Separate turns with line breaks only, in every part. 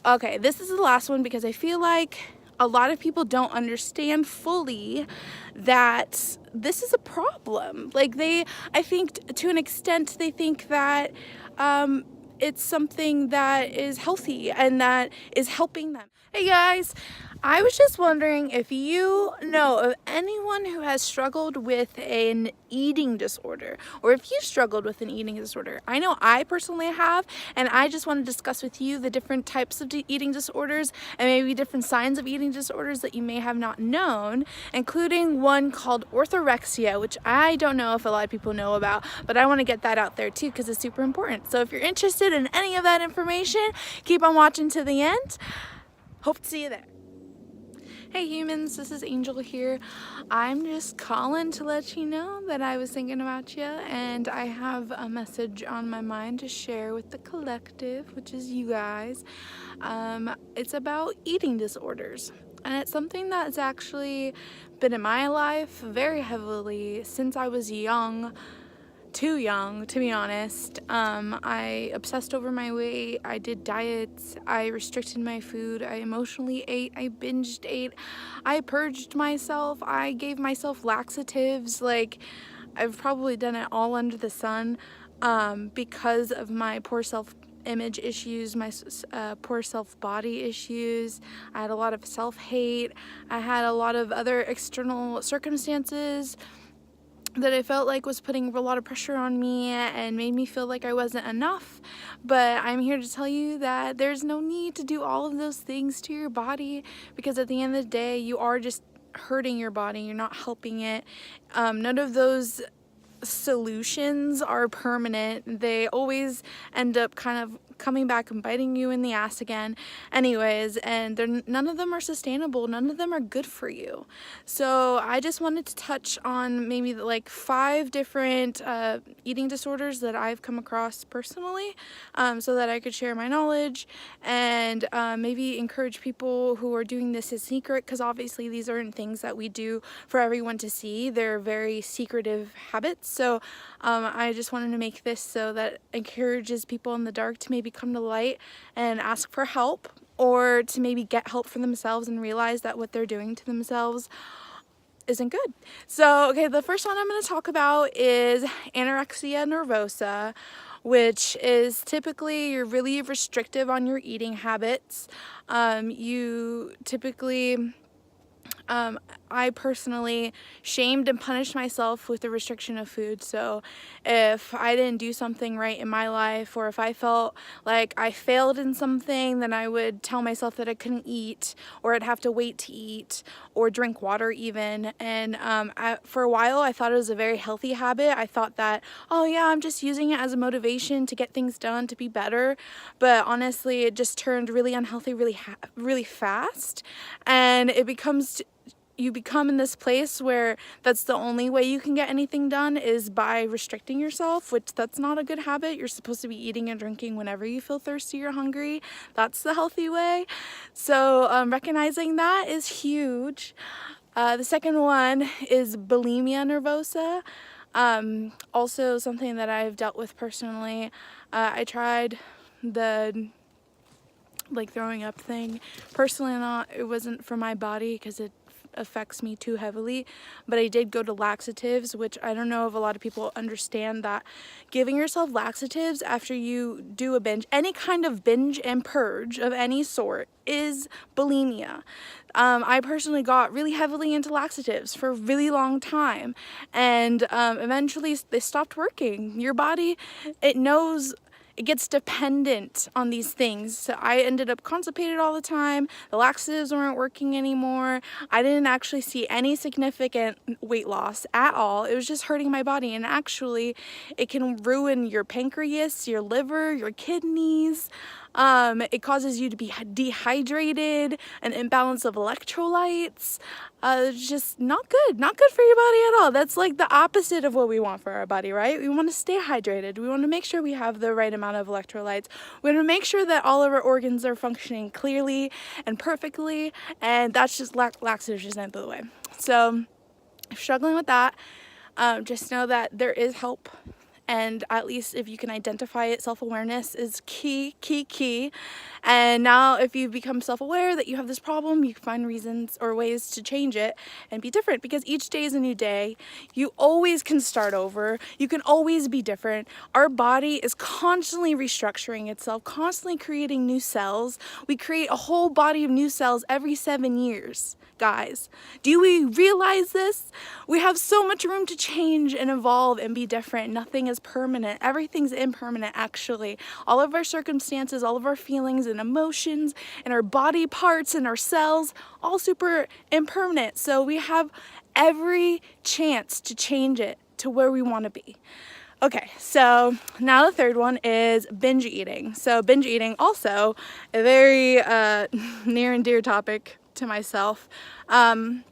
Okay, this is the last one because I feel like a lot of people don't understand fully that this is a problem. Like I think to an extent, they think that it's something that is healthy and that is helping them. Hey guys, I was just wondering if you know of anyone who has struggled with an eating disorder, or if you've struggled with an eating disorder. I know I personally have, and I just want to discuss with you the different types of eating disorders and maybe different signs of eating disorders that you may have not known, including one called orthorexia, which I don't know if a lot of people know about, but I want to get that out there too because it's super important. So if you're interested in any of that information, keep on watching to the end. Hope to see you there. Hey humans, this is Angel here. I'm just calling to let you know that I was thinking about you and I have a message on my mind to share with the collective, which is you guys. It's about eating disorders, and it's something that's actually been in my life very heavily since I was too young to be honest. I obsessed over my weight, I did diets, I restricted my food, I emotionally ate, I binged ate, I purged myself, I gave myself laxatives. Like, I've probably done it all under the sun because of my poor self-image issues, my poor self-body issues. I had a lot of self-hate, I had a lot of other external circumstances that I felt like was putting a lot of pressure on me and made me feel like I wasn't enough. But I'm here to tell you that there's no need to do all of those things to your body, because at the end of the day, you are just hurting your body. You're not helping it. None of those solutions are permanent. They always end up kind of coming back and biting you in the ass again anyways, and none of them are sustainable. None of them are good for you. So I just wanted to touch on maybe like 5 different eating disorders that I've come across personally, so that I could share my knowledge and maybe encourage people who are doing this in secret, because obviously these aren't things that we do for everyone to see. They're very secretive habits. So I just wanted to make this so that encourages people in the dark to maybe come to light and ask for help, or to maybe get help for themselves and realize that what they're doing to themselves isn't good. So, okay, the first one I'm going to talk about is anorexia nervosa, which is typically you're really restrictive on your eating habits. You typically I personally shamed and punished myself with the restriction of food. So if I didn't do something right in my life, or if I felt like I failed in something, then I would tell myself that I couldn't eat, or I'd have to wait to eat, or drink water even. And for a while I thought it was a very healthy habit. I thought that, oh yeah, I'm just using it as a motivation to get things done, to be better. But honestly, it just turned really unhealthy really fast, and you become in this place where that's the only way you can get anything done is by restricting yourself, which that's not a good habit. You're supposed to be eating and drinking whenever you feel thirsty or hungry. That's the healthy way. So recognizing that is huge. The second one is bulimia nervosa. Also something that I've dealt with personally. I tried the throwing up thing. Personally, it wasn't for my body because it affects me too heavily, but I did go to laxatives, which I don't know if a lot of people understand that giving yourself laxatives after you do a binge, any kind of binge and purge of any sort, is bulimia. I personally got really heavily into laxatives for a really long time, and eventually they stopped working. Your body, it gets dependent on these things. So I ended up constipated all the time. The laxatives weren't working anymore. I didn't actually see any significant weight loss at all. It was just hurting my body. And actually, it can ruin your pancreas, your liver, your kidneys. It causes you to be dehydrated, an imbalance of electrolytes. Just not good for your body at all. That's like the opposite of what we want for our body, right? We want to stay hydrated. We want to make sure we have the right amount of electrolytes. We want to make sure that all of our organs are functioning clearly and perfectly, and that's just laxatives just out of the way. So if you're struggling with that, just know that there is help. And at least if you can identify it, self-awareness is key. And now if you become self-aware that you have this problem, you can find reasons or ways to change it and be different, because each day is a new day. You always can start over. You can always be different. Our body is constantly restructuring itself, constantly creating new cells. We create a whole body of new cells every 7 years. Guys, do we realize this? We have so much room to change and evolve and be different. Nothing is permanent. Everything's impermanent, actually. All of our circumstances, all of our feelings and emotions and our body parts and our cells, all super impermanent. So we have every chance to change it to where we want to be. Okay, so now the third one is binge eating. So binge eating, also a very near and dear topic to myself. And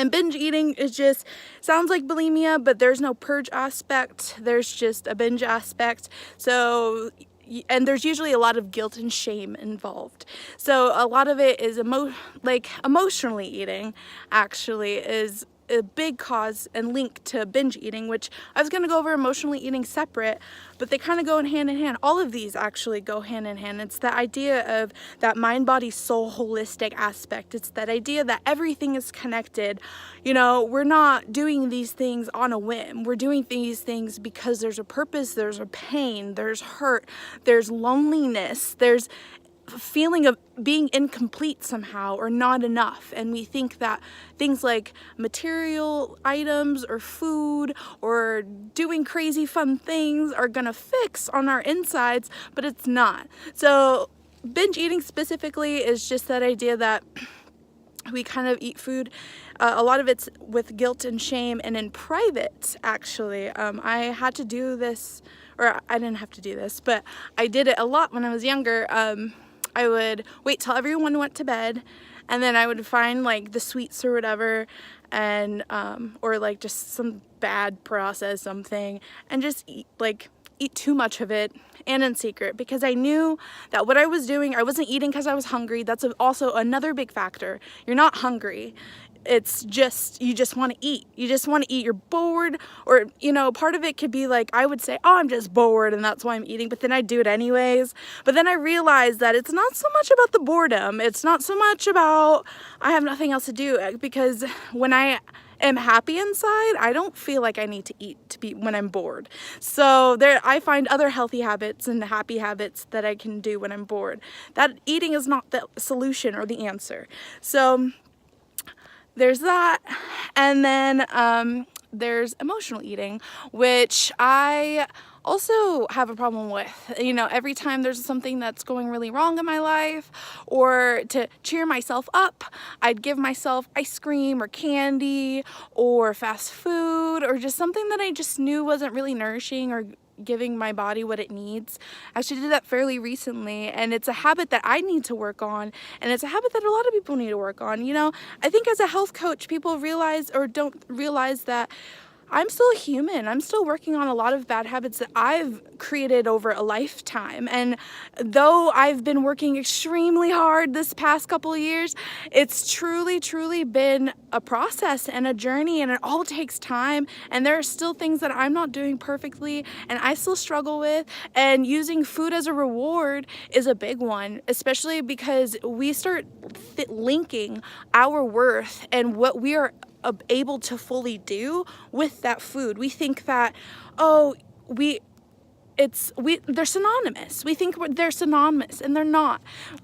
binge eating is just, sounds like bulimia, but there's no purge aspect. There's just a binge aspect. So, and there's usually a lot of guilt and shame involved. So a lot of it is emotionally eating, actually, is a big cause and link to binge eating, which I was going to go over emotionally eating separate, but they kind of go hand in hand. All of these actually go hand in hand. It's the idea of that mind, body, soul, holistic aspect. It's that idea that everything is connected. You know, we're not doing these things on a whim. We're doing these things because there's a purpose, there's a pain, there's hurt, there's loneliness, there's feeling of being incomplete somehow or not enough, and we think that things like material items or food or doing crazy fun things are gonna fix on our insides, but it's not. So binge eating specifically is just that idea that we kind of eat food. A lot of it's with guilt and shame and in private, actually. I had to do this, or I didn't have to do this, but I did it a lot when I was younger. I would wait till everyone went to bed, and then I would find like the sweets or whatever, and or like just some bad processed something, and just eat too much of it, and in secret, because I knew that what I was doing, I wasn't eating because I was hungry. That's also another big factor. You're not hungry. It's just, you just want to eat. You just want to eat. You're bored, or, you know, part of it could be like, I would say, oh, I'm just bored and that's why I'm eating, but then I do it anyways. But then I realized that it's not so much about the boredom. It's not so much about, I have nothing else to do, because when I am happy inside, I don't feel like I need to eat when I'm bored. So I find other healthy habits and happy habits that I can do when I'm bored. That eating is not the solution or the answer. So there's that. And then there's emotional eating, which I also have a problem with. You know, every time there's something that's going really wrong in my life, or to cheer myself up, I'd give myself ice cream or candy or fast food, or just something that I just knew wasn't really nourishing or giving my body what it needs. I actually did that fairly recently, and it's a habit that I need to work on, and it's a habit that a lot of people need to work on. You know, I think as a health coach, people realize or don't realize that I'm still human. I'm still working on a lot of bad habits that I've created over a lifetime. And though I've been working extremely hard this past couple of years, it's truly, truly been a process and a journey, and it all takes time. And there are still things that I'm not doing perfectly and I still struggle with. And using food as a reward is a big one, especially because we start linking our worth and what we are able to fully do with that food. We think that, oh, they're synonymous. We think they're synonymous, and they're not.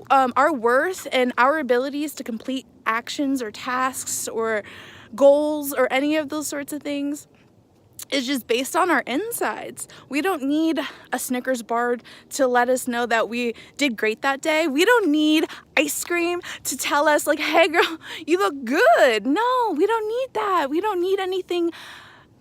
Our worth and our abilities to complete actions or tasks or goals or any of those sorts of things is just based on our insides. We don't need a Snickers bar to let us know that we did great that day. We don't need ice cream to tell us like, hey girl, you look good. No, we don't need that. We don't need anything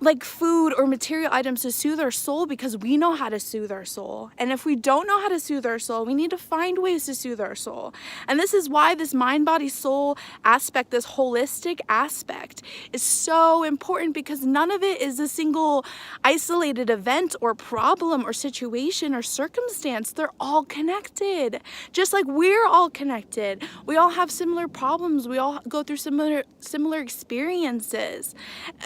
like food or material items to soothe our soul, because we know how to soothe our soul. And if we don't know how to soothe our soul, we need to find ways to soothe our soul. And this is why this mind, body, soul aspect, this holistic aspect, is so important, because none of it is a single isolated event or problem or situation or circumstance. They're all connected. Just like we're all connected. We all have similar problems. We all go through similar experiences.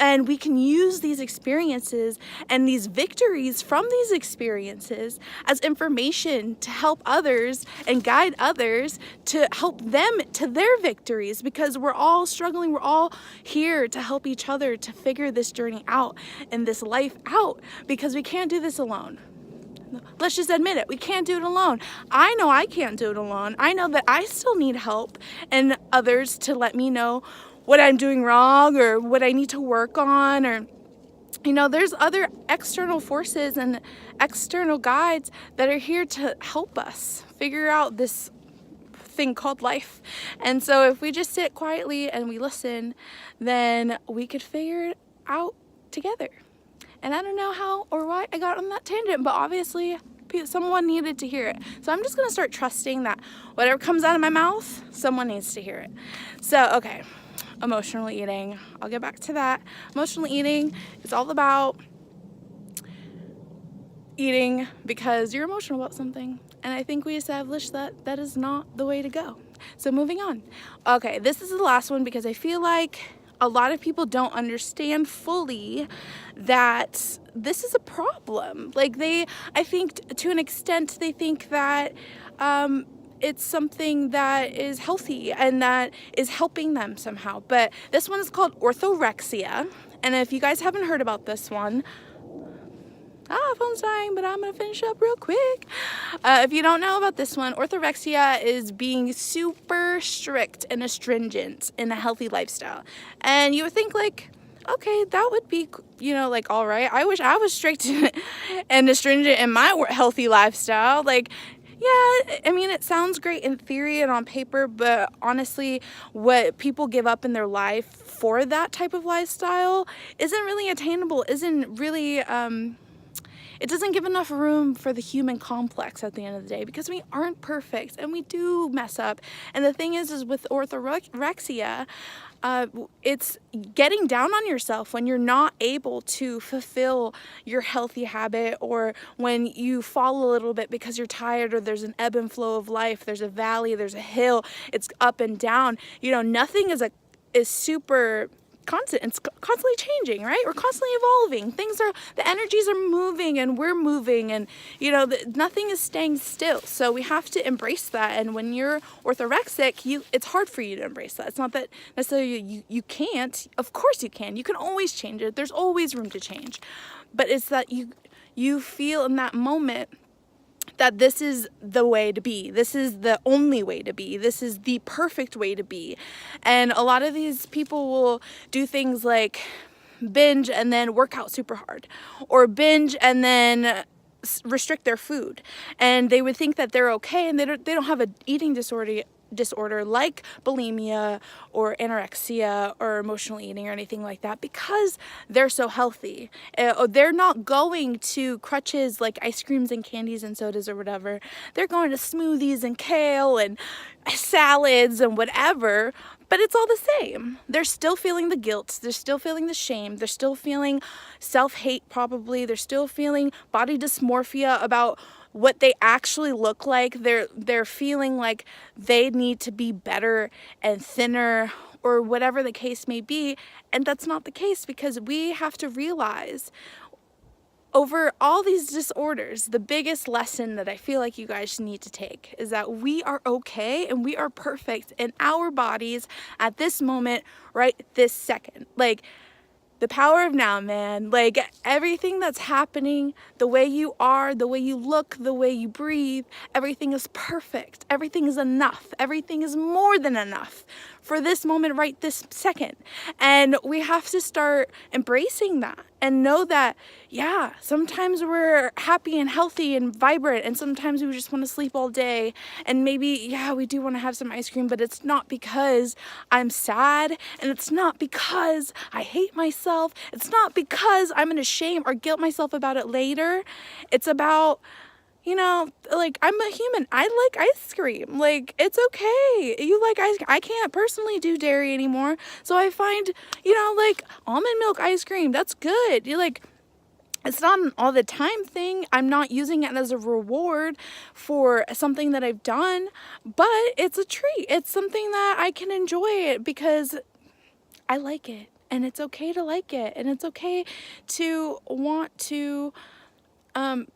And we can use these experiences and these victories from these experiences as information to help others and guide others to help them to their victories, because we're all struggling. We're all here to help each other to figure this journey out and this life out, because we can't do this alone. Let's just admit it. We can't do it alone. I know I can't do it alone. I know that I still need help and others to let me know what I'm doing wrong or what I need to work on, or there's other external forces and external guides that are here to help us figure out this thing called life. And so if we just sit quietly and we listen, then we could figure it out together. And I don't know how or why I got on that tangent, but obviously someone needed to hear it. So I'm just going to start trusting that whatever comes out of my mouth, someone needs to hear it. So, okay, emotional eating. I'll get back to that. Emotional eating is all about eating because you're emotional about something. And I think we established that that is not the way to go. So moving on. Okay, this is the last one because I feel like a lot of people don't understand fully that this is a problem. Like I think to an extent, they think that it's something that is healthy and that is helping them somehow. But this one is called orthorexia. And if you guys haven't heard about this one, phone's dying, but I'm gonna finish up real quick. If you don't know about this one, orthorexia is being super strict and astringent in a healthy lifestyle. And you would think like, okay, that would be, like, all right. I wish I was strict and astringent in my healthy lifestyle. Like, yeah, I mean, it sounds great in theory and on paper, but honestly, what people give up in their life for that type of lifestyle isn't really attainable, isn't really, it doesn't give enough room for the human complex at the end of the day, because we aren't perfect and we do mess up. And the thing is with orthorexia, it's getting down on yourself when you're not able to fulfill your healthy habit, or when you fall a little bit because you're tired, or there's an ebb and flow of life. There's a valley, there's a hill, it's up and down. Nothing is super constant. It's constantly changing, right? We're constantly evolving. The energies are moving and we're moving, and nothing is staying still. So we have to embrace that. And when you're orthorexic, it's hard for you to embrace that. It's not that necessarily you can't. Of course you can. You can always change it. There's always room to change. But it's that you feel in that moment that this is the way to be. This is the only way to be. This is the perfect way to be. And a lot of these people will do things like binge and then work out super hard, or binge and then restrict their food. And they would think that they're okay, and they don't have an eating disorder like bulimia or anorexia or emotional eating or anything like that, because they're so healthy. They're not going to crutches like ice creams and candies and sodas or whatever. They're going to smoothies and kale and salads and whatever, but it's all the same. They're still feeling the guilt. They're still feeling the shame. They're still feeling self-hate probably. They're still feeling body dysmorphia about what they actually look like. They're feeling like they need to be better and thinner, or whatever the case may be. And that's not the case, because we have to realize over all these disorders, the biggest lesson that I feel like you guys need to take is that we are okay and we are perfect in our bodies at this moment, right this second. Like, the power of now, man. Like, everything that's happening, the way you are, the way you look, the way you breathe, everything is perfect. Everything is enough. Everything is more than enough for this moment right this second. And we have to start embracing that and know that, yeah, sometimes we're happy and healthy and vibrant, and sometimes we just want to sleep all day. And maybe, yeah, we do want to have some ice cream, but it's not because I'm sad, and it's not because I hate myself. It's not because I'm going to shame or guilt myself about it later. It's about, like, I'm a human. I like ice cream. Like, it's okay. You like ice cream. I can't personally do dairy anymore. So I find, like, almond milk ice cream, that's good. It's not an all the time thing. I'm not using it as a reward for something that I've done, but it's a treat. It's something that I can enjoy it because I like it. and it's okay to like it, and it's okay to want to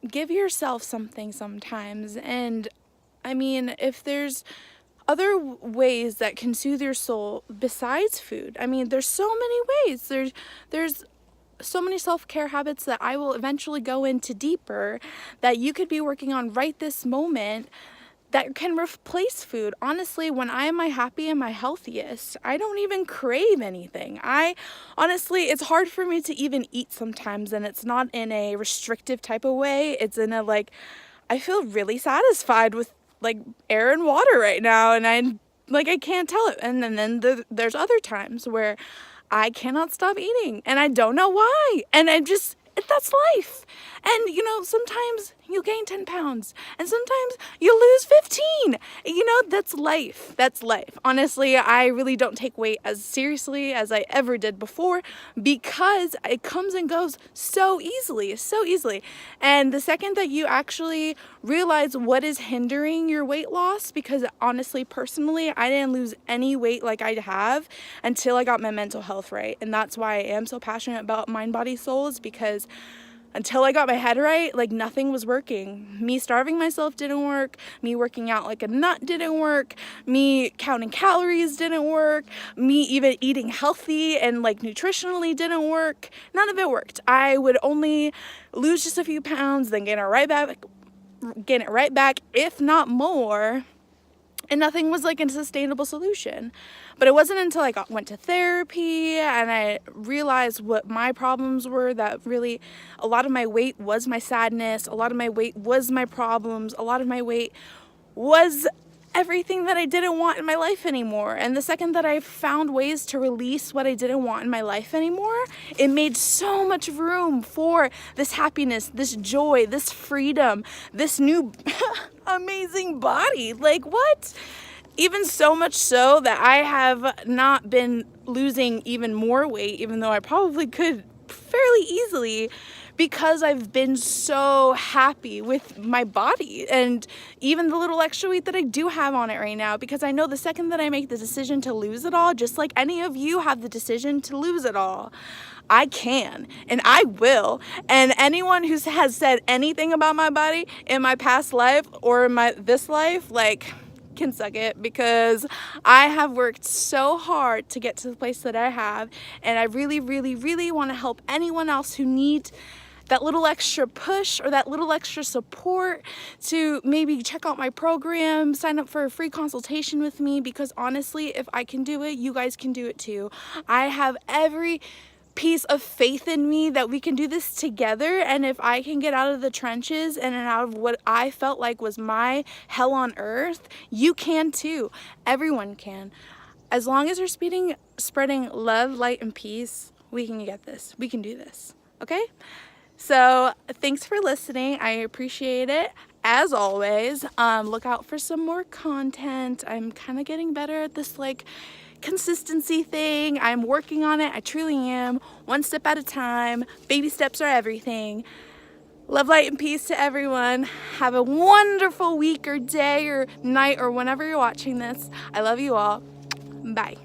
give yourself something sometimes. And I mean, if there's other ways that can soothe your soul besides food, I mean, there's so many ways. There's so many self-care habits that I will eventually go into deeper that you could be working on right this moment that can replace food. Honestly, when I am my happy and my healthiest, I don't even crave anything. Honestly, it's hard for me to even eat sometimes, and it's not in a restrictive type of way. It's in a I feel really satisfied with air and water right now, and I can't tell it. And then there's other times where I cannot stop eating and I don't know why. And that's life. And sometimes you gain 10 pounds and sometimes you lose 15. That's life. That's life. Honestly, I really don't take weight as seriously as I ever did before because it comes and goes so easily. And the second that you actually realize what is hindering your weight loss, because honestly, personally, I didn't lose any weight like I have until I got my mental health right. And that's why I am so passionate about Mind, Body, Soul, is because until I got my head right, nothing was working. Me starving myself didn't work. Me working out like a nut didn't work. Me counting calories didn't work. Me even eating healthy and nutritionally didn't work. None of it worked. I would only lose just a few pounds, then gain it right back, if not more. And nothing was a sustainable solution. But it wasn't until I went to therapy and I realized what my problems were, that really a lot of my weight was my sadness, a lot of my weight was my problems, a lot of my weight was everything that I didn't want in my life anymore. And the second that I found ways to release what I didn't want in my life anymore, it made so much room for this happiness, this joy, this freedom, this new amazing body. What? Even so much so that I have not been losing even more weight, even though I probably could fairly easily, because I've been so happy with my body and even the little extra weight that I do have on it right now, because I know the second that I make the decision to lose it all, just like any of you have the decision to lose it all, I can and I will. And anyone who has said anything about my body in my past life or in this life, can suck it, because I have worked so hard to get to the place that I have, and I really, really, really want to help anyone else who needs that little extra push or that little extra support to maybe check out my program, sign up for a free consultation with me, because honestly, if I can do it, you guys can do it too. I have every piece of faith in me that we can do this together, and if I can get out of the trenches and out of what I felt like was my hell on earth, you can too. Everyone can. As long as you're spreading love, light, and peace, we can get this. We can do this. Okay? So thanks for listening. I appreciate it. As always, look out for some more content. I'm kind of getting better at this consistency thing. I'm working on it. I truly am. One step at a time. Baby steps are everything. Love, light, and peace to everyone. Have a wonderful week or day or night or whenever you're watching this. I love you all. Bye.